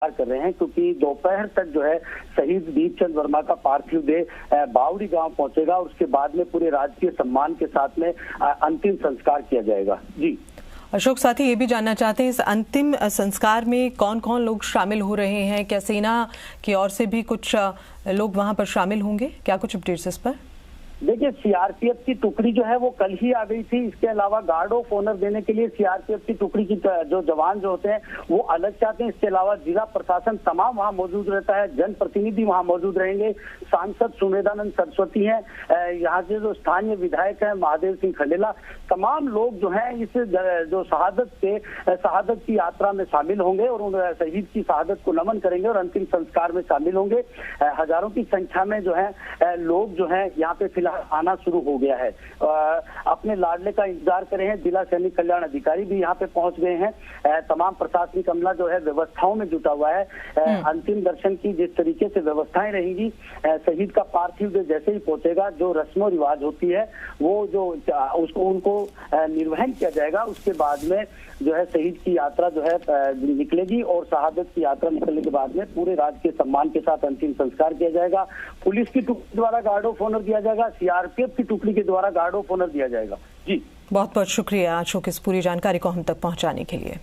कर रहे हैं, क्योंकि दोपहर तक जो है शहीद दीपचंद वर्मा का पार्थिव देह बावड़ी गांव पहुंचेगा और उसके बाद में पूरे राजकीय सम्मान के साथ में अंतिम संस्कार किया जाएगा। जी अशोक, साथ ही ये भी जानना चाहते हैं इस अंतिम संस्कार में कौन कौन लोग शामिल हो रहे हैं? क्या सेना की ओर से भी कुछ लोग वहां पर शामिल होंगे? क्या कुछ अपडेट्स इस पर? देखिए, सीआरपीएफ की टुकड़ी जो है वो कल ही आ गई थी। इसके अलावा गार्ड ऑफ ऑनर देने के लिए सीआरपीएफ की टुकड़ी की जो जवान जो होते हैं वो अलग चाहते हैं। इसके अलावा जिला प्रशासन तमाम वहां मौजूद रहता है, जनप्रतिनिधि वहां मौजूद रहेंगे। सांसद सुमेधानंद सरस्वती हैं, यहाँ के जो स्थानीय विधायक हैं महादेव सिंह खंडेला, तमाम लोग जो हैं इस जो शहादत की यात्रा में शामिल होंगे और उन शहीद की शहादत को नमन करेंगे और अंतिम संस्कार में शामिल होंगे। हजारों की संख्या में जो है लोग जो है यहाँ पे आना शुरू हो गया है। अपने लाडले का इंतजार कर रहे हैं। जिला सैनिक कल्याण अधिकारी भी यहाँ पे पहुंच गए हैं। तमाम प्रशासनिक अमला जो है व्यवस्थाओं में जुटा हुआ है। अंतिम दर्शन की जिस तरीके से व्यवस्थाएं रहेंगी, शहीद का पार्थिव देह जैसे ही पहुंचेगा, जो रस्मों रिवाज होती है वो जो उनको निर्वहन किया जाएगा। उसके बाद में जो है शहीद की यात्रा जो है निकलेगी और शहादत की यात्रा निकलने के बाद में पूरे राज्य के सम्मान के साथ अंतिम संस्कार किया जाएगा। पुलिस की टुकड़ी द्वारा गार्ड ऑफ ऑनर दिया जाएगा, सीआरपीएफ की टुकड़ी के द्वारा गार्ड ऑफ ऑनर दिया जाएगा। जी बहुत बहुत शुक्रिया अशोक इस पूरी जानकारी को हम तक पहुंचाने के लिए।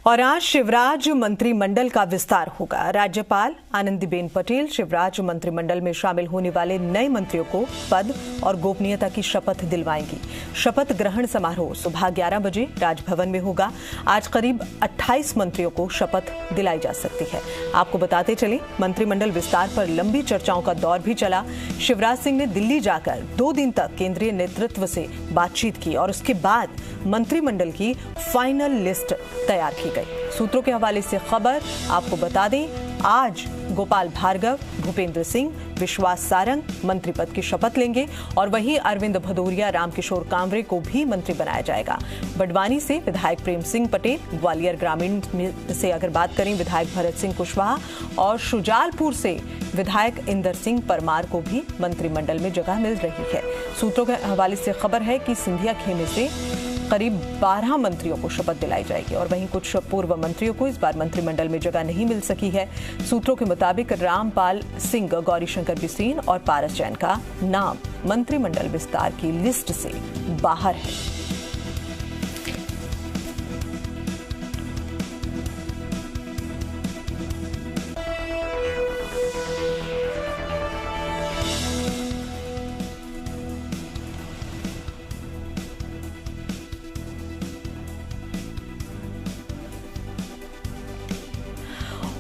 और आज शिवराज मंत्रिमंडल का विस्तार होगा। राज्यपाल आनंदीबेन पटेल शिवराज मंत्रिमंडल में शामिल होने वाले नए मंत्रियों को पद और गोपनीयता की शपथ दिलवाएंगी। शपथ ग्रहण समारोह सुबह 11 बजे राजभवन में होगा। आज करीब 28 मंत्रियों को शपथ दिलाई जा सकती है। आपको बताते चले, मंत्रिमंडल विस्तार पर लंबी चर्चाओं का दौर भी चला। शिवराज सिंह ने दिल्ली जाकर 2 दिन तक केंद्रीय नेतृत्व से बातचीत की और उसके बाद मंत्रिमंडल की फाइनल लिस्ट तैयार की गई। सूत्रों के हवाले से खबर आपको बता दें, आज गोपाल भार्गव, भूपेंद्र सिंह, विश्वास सारंग मंत्री पद की शपथ लेंगे और वहीं अरविंद भदौरिया, रामकिशोर कांवरे को भी मंत्री बनाया जाएगा। बड़वानी से विधायक प्रेम सिंह पटेल, ग्वालियर ग्रामीण से अगर बात करें विधायक भरत सिंह कुशवाहा और शुजालपुर से विधायक इंदर सिंह परमार को भी मंत्रिमंडल में जगह मिल रही है। सूत्रों के हवाले से खबर है कि सिंधिया खेमे से करीब 12 मंत्रियों को शपथ दिलाई जाएगी और वहीं कुछ पूर्व मंत्रियों को इस बार मंत्रिमंडल में जगह नहीं मिल सकी है। सूत्रों के मुताबिक रामपाल सिंह, गौरीशंकर बिसेन और पारस जैन का नाम मंत्रिमंडल विस्तार की लिस्ट से बाहर है।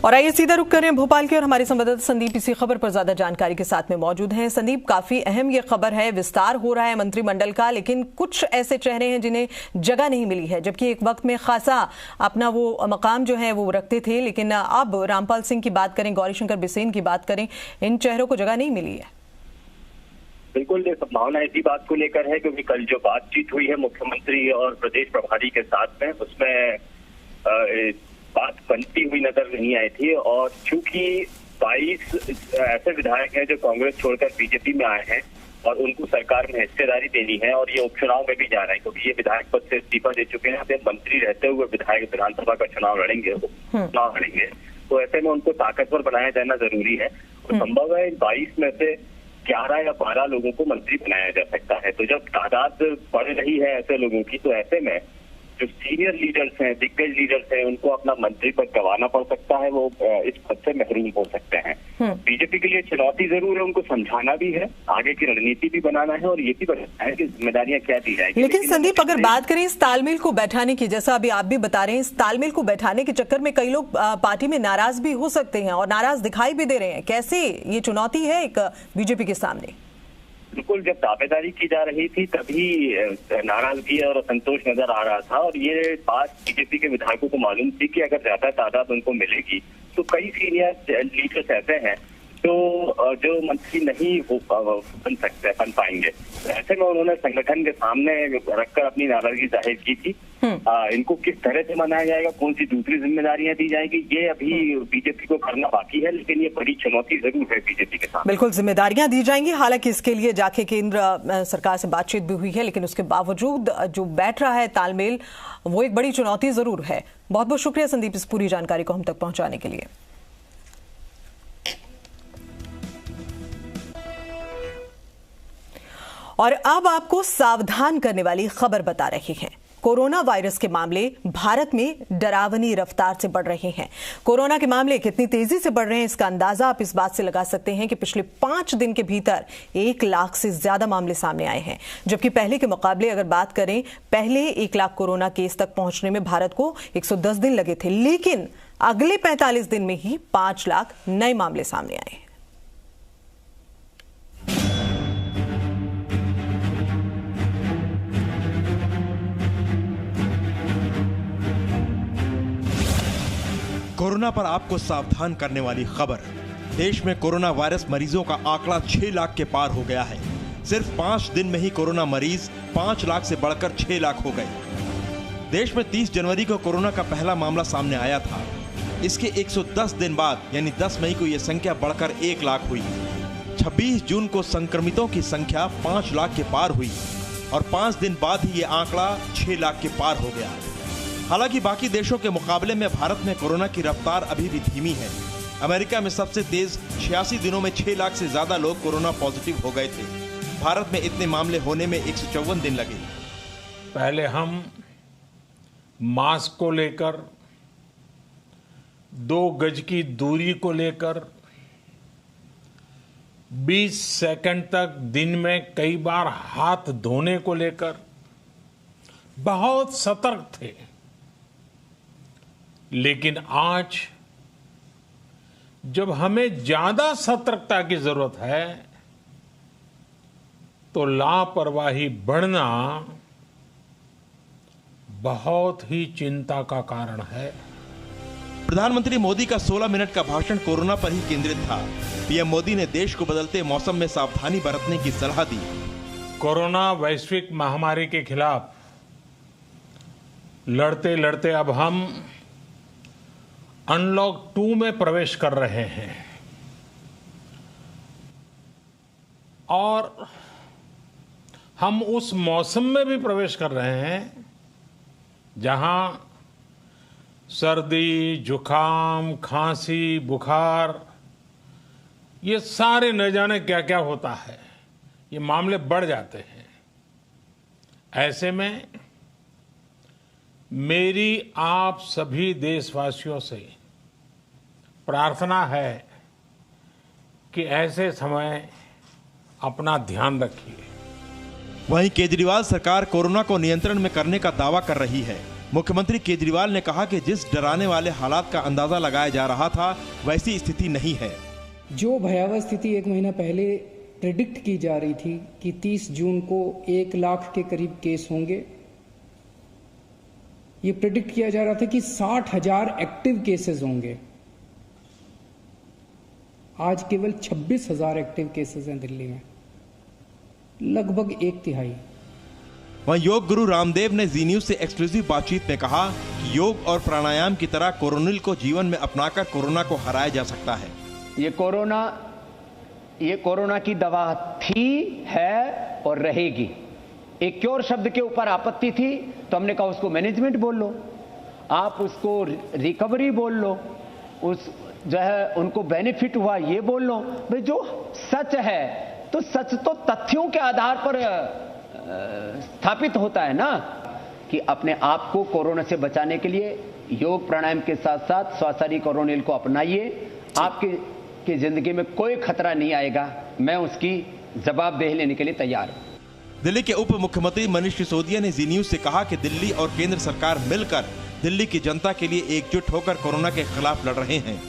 और आइए सीधा रुख करें भोपाल की और हमारे संवाददाता संदीप इसी खबर पर ज्यादा जानकारी के साथ में मौजूद हैं। संदीप, काफी अहम ये खबर है, विस्तार हो रहा है मंत्रिमंडल का, लेकिन कुछ ऐसे चेहरे हैं जिन्हें जगह नहीं मिली है, जबकि एक वक्त में खासा अपना वो मकाम जो है वो रखते थे, लेकिन अब रामपाल सिंह की बात करें, गौरीशंकर बिसेन की बात करें, इन चेहरों को जगह नहीं मिली है। बिल्कुल, ये संभावना इसी बात को लेकर है क्योंकि कल जो बातचीत हुई है मुख्यमंत्री और प्रदेश प्रभारी के साथ में, उसमें बात बनती हुई नजर नहीं आई थी। और चूंकि 22 ऐसे विधायक हैं जो कांग्रेस छोड़कर बीजेपी में आए हैं और उनको सरकार में हिस्सेदारी देनी है और ये उपचुनाव में भी जा रहे हैं, क्योंकि ये विधायक पद से इस्तीफा दे चुके हैं, मंत्री रहते हुए विधायक विधानसभा का चुनाव लड़ेंगे, तो ऐसे में उनको ताकतवर बनाया जाना जरूरी है। तो संभव है 22 में से 11 या 12 लोगों को मंत्री बनाया जा सकता है। तो जब तादाद बढ़ रही है ऐसे लोगों की, तो ऐसे में जो सीनियर लीडर्स हैं, दिग्गज लीडर्स हैं, उनको अपना मंत्री पद गंवाना पड़ सकता है, वो इस पद से महरूम हो सकते हैं। बीजेपी के लिए चुनौती जरूर है, उनको समझाना भी है, आगे की रणनीति भी बनाना है और ये भी बताना है कि जिम्मेदारियां क्या दी जाएगी। लेकिन संदीप, अगर बात करें इस तालमेल को बैठाने की, जैसा अभी आप भी बता रहे हैं, इस तालमेल को बैठाने के चक्कर में कई लोग पार्टी में नाराज भी हो सकते हैं और नाराज दिखाई भी दे रहे हैं। कैसे ये चुनौती है एक बीजेपी के सामने? बिल्कुल, जब दावेदारी की जा रही थी तभी नाराजगी और असंतोष नजर आ रहा था और ये बात बीजेपी के विधायकों को मालूम थी कि अगर ज्यादा तादाद उनको मिलेगी तो कई सीनियर लीडर्स ऐसे हैं तो जो मंत्री नहीं बन पाएंगे, ऐसे में उन्होंने संगठन के सामने रखकर अपनी नाराजगी जाहिर की थी। इनको किस तरह से मनाया जाएगा, कौन सी दूसरी जिम्मेदारियां दी जाएगी, ये अभी बीजेपी को करना बाकी है, लेकिन ये बड़ी चुनौती जरूर है बीजेपी के सामने। बिल्कुल जिम्मेदारियां दी जाएंगी। हालांकि इसके लिए जाके केंद्र सरकार से बातचीत भी हुई है, लेकिन उसके बावजूद जो बैठ रहा है तालमेल, वो एक बड़ी चुनौती जरूर है। बहुत बहुत शुक्रिया संदीप इस पूरी जानकारी को हम तक पहुंचाने के लिए। और अब आपको सावधान करने वाली खबर बता रहे हैं। कोरोना वायरस के मामले भारत में डरावनी रफ्तार से बढ़ रहे हैं। कोरोना के मामले कितनी तेजी से बढ़ रहे हैं, इसका अंदाजा आप इस बात से लगा सकते हैं कि पिछले 5 दिन के भीतर 1 लाख से ज्यादा मामले सामने आए हैं। जबकि पहले के मुकाबले अगर बात करें, पहले 1 लाख कोरोना केस तक पहुंचने में भारत को 110 दिन लगे थे, लेकिन अगले 45 दिन में ही 5 लाख नए मामले सामने आए हैं। कोरोना पर आपको सावधान करने वाली खबर। देश में कोरोना वायरस मरीजों का आंकड़ा 6 लाख के पार हो गया है। सिर्फ 5 दिन में ही कोरोना मरीज 5 लाख से बढ़कर 6 लाख हो गए। देश में 30 जनवरी को कोरोना का पहला मामला सामने आया था। इसके 110 दिन बाद यानी 10 मई को यह संख्या बढ़कर 1 लाख हुई। 26 जून को संक्रमितों की संख्या 5 लाख के पार हुई और 5 दिन बाद ही ये आंकड़ा 6 लाख के पार हो गया। हालांकि बाकी देशों के मुकाबले में भारत में कोरोना की रफ्तार अभी भी धीमी है। अमेरिका में सबसे तेज 86 दिनों में 6 लाख से ज्यादा लोग कोरोना पॉजिटिव हो गए थे। भारत में इतने मामले होने में 154 दिन लगे। पहले हम मास्क को लेकर, 2 गज की दूरी को लेकर 20 सेकंड तक दिन में कई बार हाथ धोने को लेकर बहुत सतर्क थे। लेकिन आज जब हमें ज्यादा सतर्कता की जरूरत है, तो लापरवाही बढ़ना बहुत ही चिंता का कारण है। प्रधानमंत्री मोदी का 16 मिनट का भाषण कोरोना पर ही केंद्रित था। पीएम मोदी ने देश को बदलते मौसम में सावधानी बरतने की सलाह दी। कोरोना वैश्विक महामारी के खिलाफ लड़ते लड़ते अब हम अनलॉक 2 में प्रवेश कर रहे हैं और हम उस मौसम में भी प्रवेश कर रहे हैं जहां सर्दी, जुकाम, खांसी, बुखार, ये सारे न जाने क्या क्या होता है, ये मामले बढ़ जाते हैं। ऐसे में मेरी आप सभी देशवासियों से प्रार्थना है कि ऐसे समय अपना ध्यान रखिए। वहीं केजरीवाल सरकार कोरोना को नियंत्रण में करने का दावा कर रही है। मुख्यमंत्री केजरीवाल ने कहा कि जिस डराने वाले हालात का अंदाजा लगाया जा रहा था, वैसी स्थिति नहीं है। जो भयावह स्थिति 1 महीना पहले प्रेडिक्ट की जा रही थी कि 30 जून को 1 लाख के करीब केस होंगे, ये प्रेडिक्ट किया जा रहा था कि 60,000 एक्टिव केसेस होंगे। आज केवल 26,000 एक्टिव केसेस हैं दिल्ली में, लगभग 1/3। वहीं योग गुरु रामदेव ने जी न्यूज से एक्सक्लूसिव बातचीत में कहा कि योग और प्राणायाम की तरह कोरोनिल को जीवन में अपनाकर कोरोना को हराया जा सकता है। ये कोरोना की दवा थी, है और रहेगी। एक क्योर शब्द के ऊपर आपत्ति थी तो हमने कहा उसको मैनेजमेंट बोल लो, आप उसको रिकवरी बोल लो, उस जो है उनको बेनिफिट हुआ ये बोल लो। भाई जो सच है तो सच तो तथ्यों के आधार पर स्थापित होता है ना, कि अपने आप को कोरोना से बचाने के लिए योग प्राणायाम के साथ साथ स्वासारी कोरोनिल को अपनाइए। आपकी जिंदगी में कोई खतरा नहीं आएगा। मैं उसकी जवाबदेही लेने के लिए तैयार हूं। दिल्ली के उप मुख्यमंत्री मनीष सिसोदिया ने जी न्यूज से कहा कि दिल्ली और केंद्र सरकार मिलकर दिल्ली की जनता के लिए एकजुट होकर कोरोना के खिलाफ लड़ रहे हैं।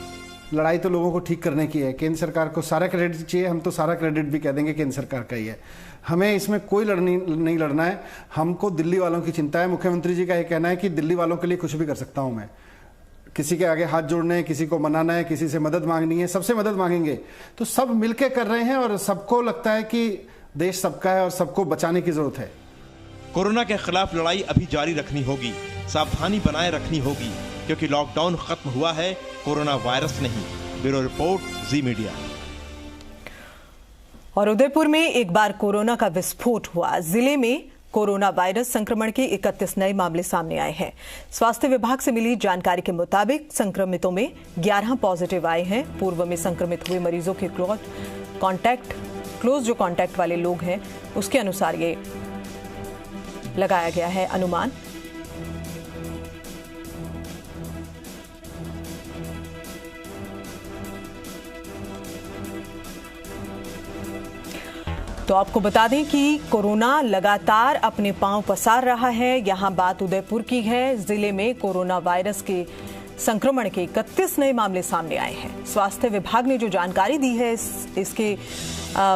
लड़ाई तो लोगों को ठीक करने की है। केंद्र सरकार को सारा क्रेडिट चाहिए, हम तो सारा क्रेडिट भी कह देंगे केंद्र सरकार का ही है। हमें इसमें कोई नहीं लड़ना है। हमको दिल्ली वालों की चिंता है। मुख्यमंत्री जी का ये कहना है कि दिल्ली वालों के लिए कुछ भी कर सकता हूं मैं। किसी के आगे हाथ जोड़ने हैं, किसी को मनाना है, किसी से मदद मांगनी है, सबसे मदद मांगेंगे। तो सब मिलके कर रहे हैं और सबको लगता है कि देश सबका है और सबको बचाने की जरूरत है। कोरोना के खिलाफ लड़ाई अभी जारी रखनी होगी, सावधानी बनाए रखनी होगी, क्योंकि लॉकडाउन खत्म हुआ है, कोरोना वायरस नहीं। ब्यूरो रिपोर्ट, जी मीडिया। और उदयपुर में एक बार कोरोना का विस्फोट हुआ। जिले में कोरोना वायरस संक्रमण के 31 नए मामले सामने आए हैं। स्वास्थ्य विभाग से मिली जानकारी के मुताबिक संक्रमितों में 11 पॉजिटिव आए हैं। पूर्व में संक्रमित हुए मरीजों के क्लोज जो कांटेक्ट वाले लोग हैं उसके अनुसार ये लगाया गया है अनुमान। तो आपको बता दें कि कोरोना लगातार अपने पांव पसार रहा है। यहां बात उदयपुर की है। जिले में कोरोना वायरस के संक्रमण के 31 नए मामले सामने आए हैं। स्वास्थ्य विभाग ने जो जानकारी दी है इसके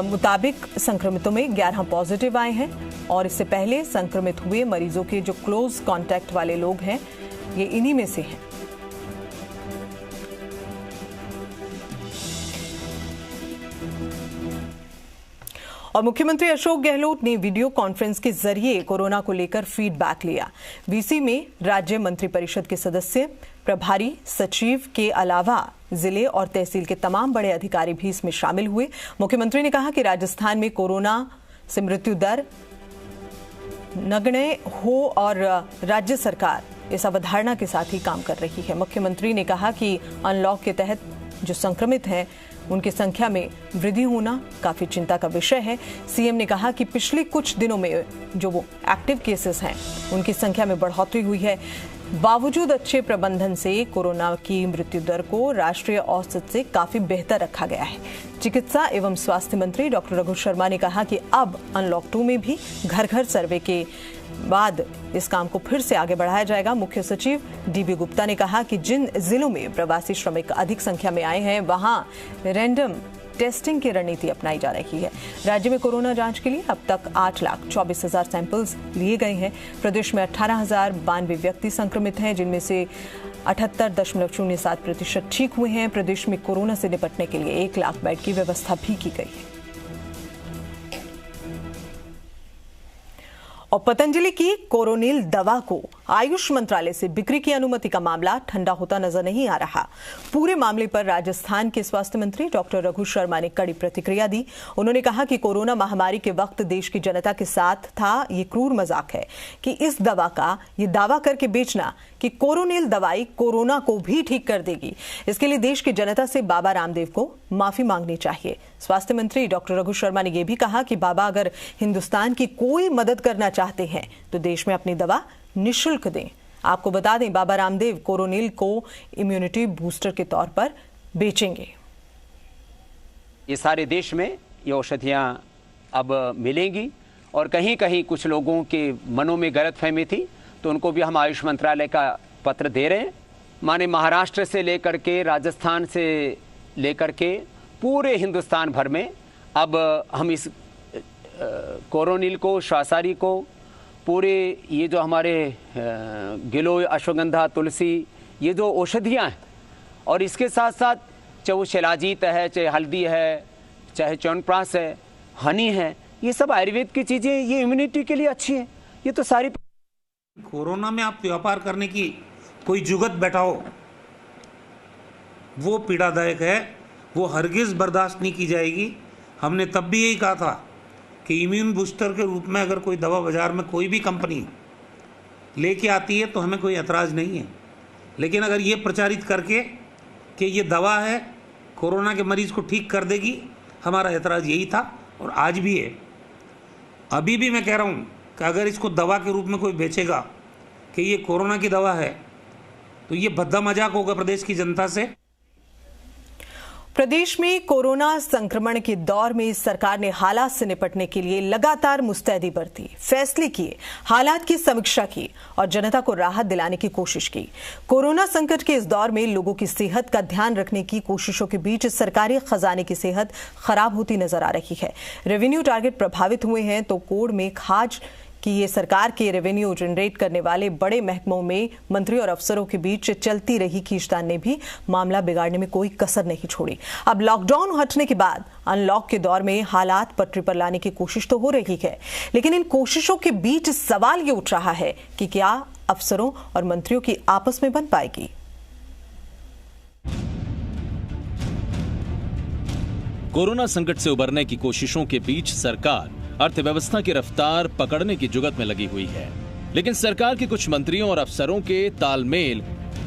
मुताबिक संक्रमितों में 11 पॉजिटिव आए हैं और इससे पहले संक्रमित हुए मरीजों के जो क्लोज कांटेक्ट वाले लोग हैं ये इन्हीं में से हैं। और मुख्यमंत्री अशोक गहलोत ने वीडियो कॉन्फ्रेंस के जरिए कोरोना को लेकर फीडबैक लिया। वीसी में राज्य मंत्रिपरिषद के सदस्य, प्रभारी सचिव के अलावा जिले और तहसील के तमाम बड़े अधिकारी भी इसमें शामिल हुए। मुख्यमंत्री ने कहा कि राजस्थान में कोरोना से मृत्यु दर नगण्य हो और राज्य सरकार इस अवधारणा के साथ ही काम कर रही है। मुख्यमंत्री ने कहा कि अनलॉक के तहत जो संक्रमित हैं उनकी संख्या में वृद्धि होना काफी चिंता का विषय है। सीएम ने कहा कि पिछले कुछ दिनों में जो वो एक्टिव केसेस हैं उनकी संख्या में बढ़ोतरी हुई है। बावजूद अच्छे प्रबंधन से कोरोना की मृत्यु दर को राष्ट्रीय औसत से काफी बेहतर रखा गया है। चिकित्सा एवं स्वास्थ्य मंत्री डॉक्टर रघु शर्मा ने कहा कि अब अनलॉक 2 में भी घर घर सर्वे के बाद इस काम को फिर से आगे बढ़ाया जाएगा। मुख्य सचिव डीबी गुप्ता ने कहा कि जिन जिलों में प्रवासी श्रमिक अधिक संख्या में आए हैं वहां रैंडम टेस्टिंग की रणनीति अपनाई जा रही है। राज्य में कोरोना जांच के लिए अब तक 8,24,000 सैंपल्स लिए गए हैं। प्रदेश में 18,092 व्यक्ति संक्रमित हैं, जिनमें से 78.07% ठीक हुए हैं। प्रदेश में कोरोना से निपटने के लिए 1 लाख बेड की व्यवस्था भी की गई है। और पतंजलि की कोरोनिल दवा को आयुष मंत्रालय से बिक्री की अनुमति का मामला ठंडा होता नजर नहीं आ रहा। पूरे मामले पर राजस्थान के स्वास्थ्य मंत्री डॉक्टर रघु शर्मा ने कड़ी प्रतिक्रिया दी। उन्होंने कहा कि कोरोना महामारी के वक्त देश की जनता के साथ था। ये क्रूर मजाक है कि इस दवा का ये दावा करके बेचना कि कोरोनिल दवाई कोरोना को भी ठीक कर देगी। इसके लिए देश की जनता से बाबा रामदेव को माफी मांगनी चाहिए। स्वास्थ्य मंत्री डॉक्टर रघु शर्मा ने यह भी कहा कि बाबा अगर हिंदुस्तान की कोई मदद करना चाहते हैं तो देश में अपनी दवा निःशुल्क दें। आपको बता दें, बाबा रामदेव कोरोनिल को इम्यूनिटी बूस्टर के तौर पर बेचेंगे। ये सारे देश में ये औषधियां अब मिलेंगी और कहीं कहीं कुछ लोगों के मनों में गलतफहमी थी तो उनको भी हम आयुष मंत्रालय का पत्र दे रहे हैं। माने महाराष्ट्र से लेकर के राजस्थान से लेकर के पूरे हिंदुस्तान भर में अब हम इस कोरोनिल को, श्वासारी को, पूरे ये जो हमारे गिलोय, अश्वगंधा, तुलसी, ये जो औषधियाँ हैं और इसके साथ साथ चाहे वो शिलाजीत है, चाहे हल्दी है, चाहे च्यवनप्राश है, हनी है, ये सब आयुर्वेद की चीज़ें, ये इम्यूनिटी के लिए अच्छी हैं। ये तो सारी कोरोना में आप व्यापार करने की कोई जुगत बैठाओ, वो पीड़ादायक है, वो हरगिज़ बर्दाश्त नहीं की जाएगी। हमने तब भी यही कहा था कि इम्यून बूस्टर के रूप में अगर कोई दवा बाज़ार में कोई भी कंपनी लेके आती है तो हमें कोई एतराज़ नहीं है, लेकिन अगर ये प्रचारित करके कि ये दवा है कोरोना के मरीज़ को ठीक कर देगी, हमारा एतराज़ यही था और आज भी है। अभी भी मैं कह रहा हूँ कि अगर इसको दवा के रूप में कोई बेचेगा कि ये कोरोना की दवा है तो ये भद्दा मजाक होगा प्रदेश की जनता से। प्रदेश में कोरोना संक्रमण के दौर में सरकार ने हालात से निपटने के लिए लगातार मुस्तैदी बरती, फैसले किए, हालात की समीक्षा की और जनता को राहत दिलाने की कोशिश की। कोरोना संकट के इस दौर में लोगों की सेहत का ध्यान रखने की कोशिशों के बीच सरकारी खजाने की सेहत खराब होती नजर आ रही है। रेवेन्यू टारगेट प्रभावित हुए हैं तो कोढ़ में खाज कि ये सरकार के रेवेन्यू जनरेट करने वाले बड़े महकमों में मंत्री और अफसरों के बीच चलती रही खींचतान ने भी मामला बिगाड़ने में कोई कसर नहीं छोड़ी। अब लॉकडाउन हटने के बाद अनलॉक के दौर में हालात पटरी पर लाने की कोशिश तो हो रही है, लेकिन इन कोशिशों के बीच सवाल ये उठ रहा है कि क्या अफसरों और मंत्रियों की आपस में बन पाएगी। कोरोना संकट से उबरने की कोशिशों के बीच सरकार अर्थव्यवस्था की रफ्तार पकड़ने की जुगत में लगी हुई है, लेकिन सरकार के कुछ मंत्रियों और अफसरों के तालमेल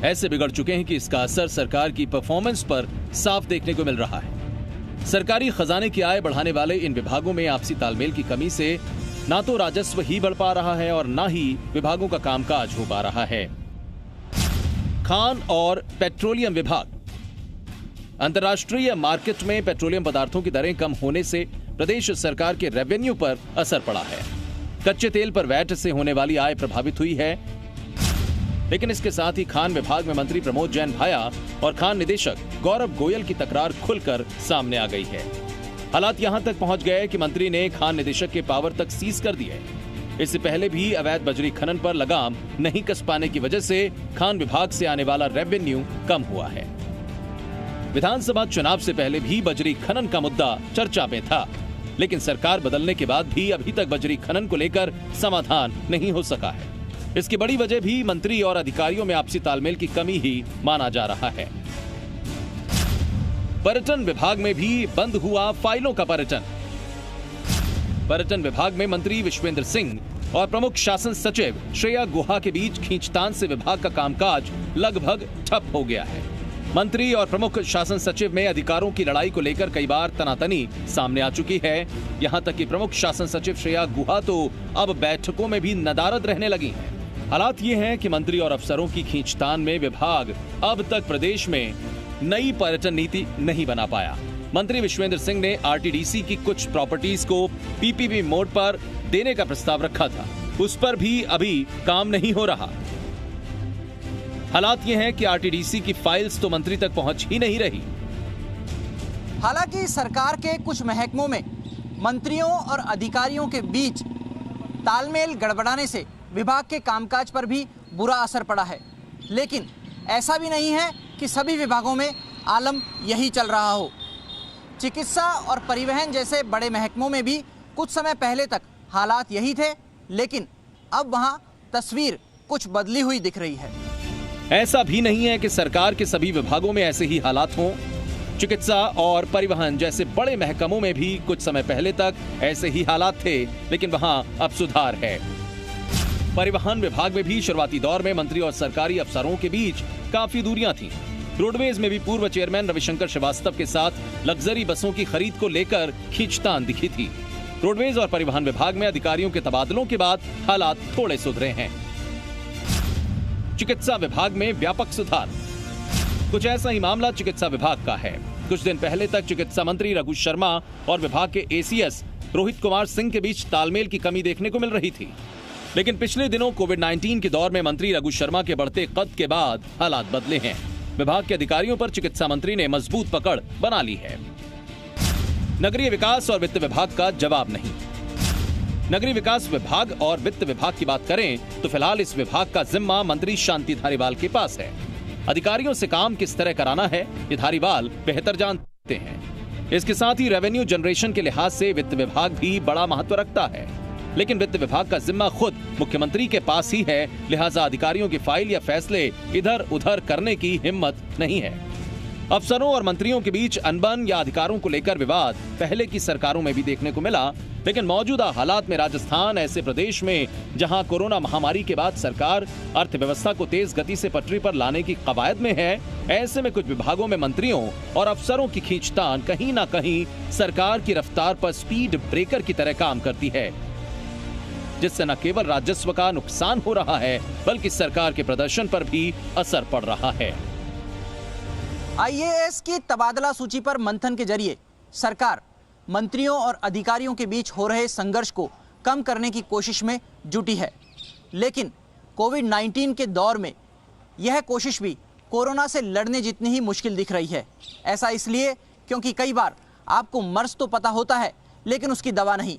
ऐसे बिगड़ चुके हैं कि इसका असर सरकार की परफॉर्मेंस पर साफ देखने को मिल रहा है। सरकारी खजाने की आय बढ़ाने वाले इन विभागों में आपसी तालमेल की कमी से ना तो राजस्व ही बढ़ पा रहा है और ना ही विभागों का कामकाज हो पा रहा है। खान और पेट्रोलियम विभाग। अंतर्राष्ट्रीय मार्केट में पेट्रोलियम पदार्थों की दरें कम होने से प्रदेश सरकार के रेवेन्यू पर असर पड़ा है। कच्चे तेल पर वैट से होने वाली आय प्रभावित हुई है, लेकिन इसके साथ ही खान विभाग में मंत्री प्रमोद जैन भाया और खान निदेशक गौरव गोयल की तकरार खुलकर सामने आ गई है। हालात यहां तक पहुंच गए कि मंत्री ने खान निदेशक के पावर तक सीज कर दिए। इससे पहले भी अवैध बजरी खनन पर लगाम नहीं कस पाने की वजह से खान विभाग से आने वाला रेवेन्यू कम हुआ है। विधानसभा चुनाव से पहले भी बजरी खनन का मुद्दा चर्चा में था, लेकिन सरकार बदलने के बाद भी अभी तक बजरी खनन को लेकर समाधान नहीं हो सका है। इसकी बड़ी वजह भी मंत्री और अधिकारियों में आपसी तालमेल की कमी ही माना जा रहा है। पर्यटन विभाग में भी बंद हुआ फाइलों का पर्यटन। पर्यटन विभाग में मंत्री विश्वेंद्र सिंह और प्रमुख शासन सचिव श्रेया गुहा के बीच खींचतान से विभाग का कामकाज लगभग ठप हो गया है। मंत्री और प्रमुख शासन सचिव में अधिकारों की लड़ाई को लेकर कई बार तनातनी सामने आ चुकी है। यहां तक कि प्रमुख शासन सचिव श्रेया गुहा तो अब बैठकों में भी नदारद रहने लगी हैं। हालात ये हैं कि मंत्री और अफसरों की खींचतान में विभाग अब तक प्रदेश में नई पर्यटन नीति नहीं बना पाया। मंत्री विश्वेंद्र सिंह ने आरटीडीसी की कुछ प्रॉपर्टीज को पीपीपी मोड पर देने का प्रस्ताव रखा था, उस पर भी अभी काम नहीं हो रहा। हालात ये हैं कि आरटीडीसी की फाइल्स तो मंत्री तक पहुंच ही नहीं रही। हालांकि सरकार के कुछ महकमों में मंत्रियों और अधिकारियों के बीच तालमेल गड़बड़ाने से विभाग के कामकाज पर भी बुरा असर पड़ा है, लेकिन ऐसा भी नहीं है कि सभी विभागों में आलम यही चल रहा हो। चिकित्सा और परिवहन जैसे बड़े महकमों में भी कुछ समय पहले तक हालात यही थे, लेकिन अब वहां तस्वीर कुछ बदली हुई दिख रही है। ऐसा भी नहीं है कि सरकार के सभी विभागों में ऐसे ही हालात हों। चिकित्सा और परिवहन जैसे बड़े महकमों में भी कुछ समय पहले तक ऐसे ही हालात थे, लेकिन वहां अब सुधार है। परिवहन विभाग में भी शुरुआती दौर में मंत्री और सरकारी अफसरों के बीच काफी दूरियां थीं। रोडवेज में भी पूर्व चेयरमैन रविशंकर श्रीवास्तव के साथ लग्जरी बसों की खरीद को लेकर खींचतान दिखी थी। रोडवेज और परिवहन विभाग में अधिकारियों के तबादलों के बाद हालात थोड़े सुधरे हैं। चिकित्सा विभाग में व्यापक सुधार। कुछ ऐसा ही मामला चिकित्सा विभाग का है। कुछ दिन पहले तक चिकित्सा मंत्री रघु शर्मा और विभाग के एसीएस रोहित कुमार सिंह के बीच तालमेल की कमी देखने को मिल रही थी, लेकिन पिछले दिनों कोविड-19 के दौर में मंत्री रघु शर्मा के बढ़ते कद के बाद हालात बदले हैं। विभाग के अधिकारियों पर चिकित्सा मंत्री ने मजबूत पकड़ बना ली है। नगरीय विकास और वित्त विभाग का जवाब नहीं। नगरीय विकास विभाग और वित्त विभाग की बात करें तो फिलहाल इस विभाग का जिम्मा मंत्री शांति धारीवाल के पास है। अधिकारियों से काम किस तरह कराना है ये धारीवाल बेहतर जानते हैं। इसके साथ ही रेवेन्यू जनरेशन के लिहाज से वित्त विभाग भी बड़ा महत्व रखता है, लेकिन वित्त विभाग का जिम्मा खुद मुख्यमंत्री के पास ही है, लिहाजा अधिकारियों की फाइल या फैसले इधर उधर करने की हिम्मत नहीं है। अफसरों और मंत्रियों के बीच अनबन या अधिकारों को लेकर विवाद पहले की सरकारों में भी देखने को मिला, लेकिन मौजूदा हालात में राजस्थान ऐसे प्रदेश में जहां कोरोना महामारी के बाद सरकार अर्थव्यवस्था को तेज गति से पटरी पर लाने की कवायद में है, ऐसे में कुछ विभागों में मंत्रियों और अफसरों की खींचतान कहीं ना कहीं सरकार की रफ्तार पर स्पीड ब्रेकर की तरह काम करती है, जिससे न केवल राजस्व का नुकसान हो रहा है बल्कि सरकार के प्रदर्शन पर भी असर पड़ रहा है। आईएएस की तबादला सूची पर मंथन के जरिए सरकार मंत्रियों और अधिकारियों के बीच हो रहे संघर्ष को कम करने की कोशिश में जुटी है, लेकिन कोविड-19 के दौर में यह कोशिश भी कोरोना से लड़ने जितनी ही मुश्किल दिख रही है। ऐसा इसलिए क्योंकि कई बार आपको मर्ज तो पता होता है लेकिन उसकी दवा नहीं,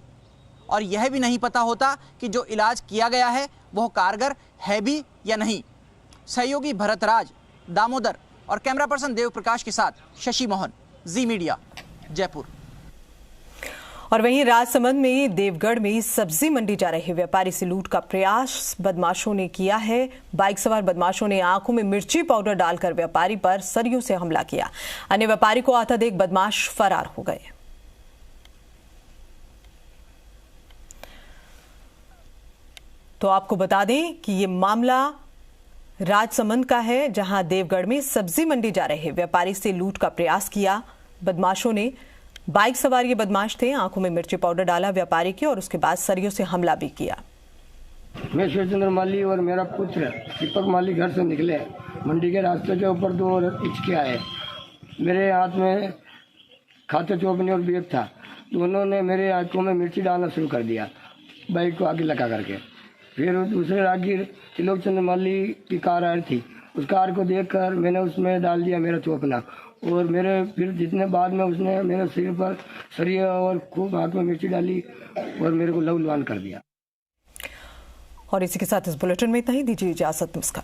और यह भी नहीं पता होता कि जो इलाज किया गया है वह कारगर है भी या नहीं। सहयोगी भरतराज, दामोदर और कैमरा पर्सन देव प्रकाश के साथ शशि मोहन, जी मीडिया, जयपुर। और वहीं राजसमंद में देवगढ़ में सब्जी मंडी जा रहे व्यापारी से लूट का प्रयास बदमाशों ने किया है। बाइक सवार बदमाशों ने आंखों में मिर्ची पाउडर डालकर व्यापारी पर सरियों से हमला किया। अन्य व्यापारी को आता देख बदमाश फरार हो गए। तो आपको बता दें कि ये मामला राजसमंद का है, जहां देवगढ़ में सब्जी मंडी जा रहे व्यापारी से लूट का प्रयास किया। बदमाशों ने, बाइक सवार ये बदमाश थे, आंखों में मिर्ची पाउडर डाला व्यापारी की और उसके बाद सरियों से हमला भी किया। मैं शिवचंद्र माली और मेरा पुत्र दीपक माली घर से निकले। मंडी के रास्ते के ऊपर 2 हिचके आए। मेरे हाथ में खाते चौपनी और बैग था। दोनों ने मेरे आंखों में मिर्ची डालना शुरू कर दिया, बाइक को आगे लगा करके। फिर दूसरे राहगीर त्रिलोकचंद्र माली की कार आ रही थी, उस कार को देखकर मैंने उसमें डाल दिया मेरा चौपना और मेरे फिर जितने बाद में उसने मेरे सिर पर सरिया और खूब हाथ में मिर्ची डाली और मेरे को लहू लुहान कर दिया। और इसी के साथ इस बुलेटिन में इतना ही। दीजिए इजाजत, नमस्कार।